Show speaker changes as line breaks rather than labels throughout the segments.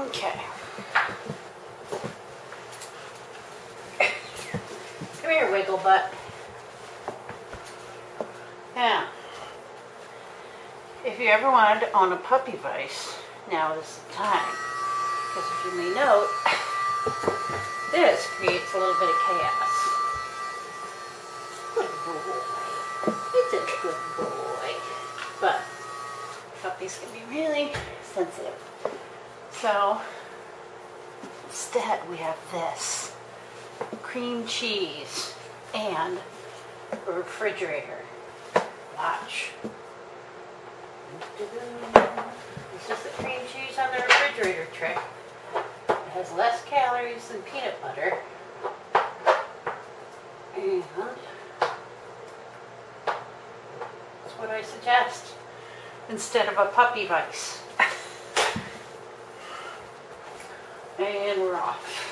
Okay. Come here, wiggle butt. Now, if you ever wanted to own a puppy vise, now is the time. Because as you may note, this creates a little bit of chaos. Good boy. It's a good boy. But puppies can be really sensitive. So, instead we have this. Cream cheese and a refrigerator. Watch. It's just the cream cheese on the refrigerator trick. It has less calories than peanut butter. And that's what I suggest instead of a puppy vise. And we're off.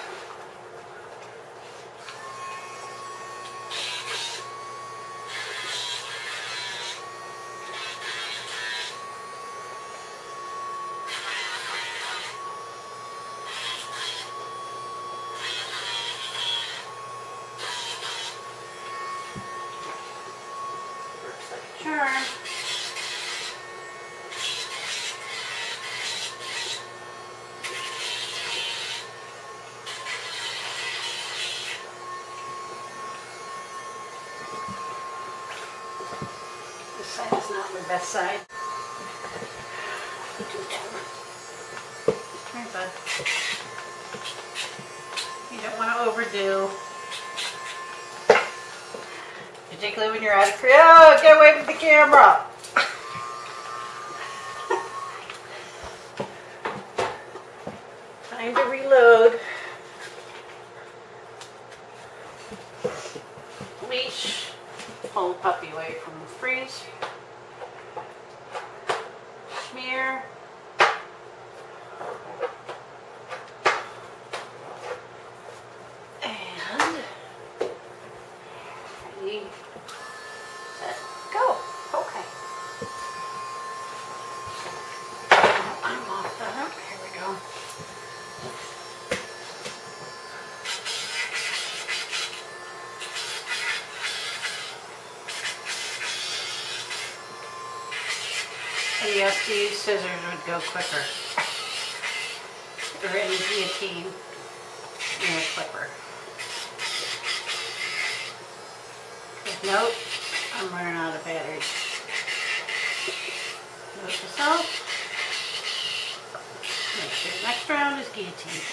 Turn. This side is not my best side. Come here, bud. You don't want to overdo. Particularly when you're out of cream. Oh, get away from the camera! Time to reload. Leash. Pull the puppy away from the freeze. Smear. And ready, set, go. Okay. I'm off the hook. Here we go. And yes, to use scissors would go quicker. Or any guillotine in a clipper. Nope, I'm running out of batteries. Note to self. Make sure the next round is guillotine.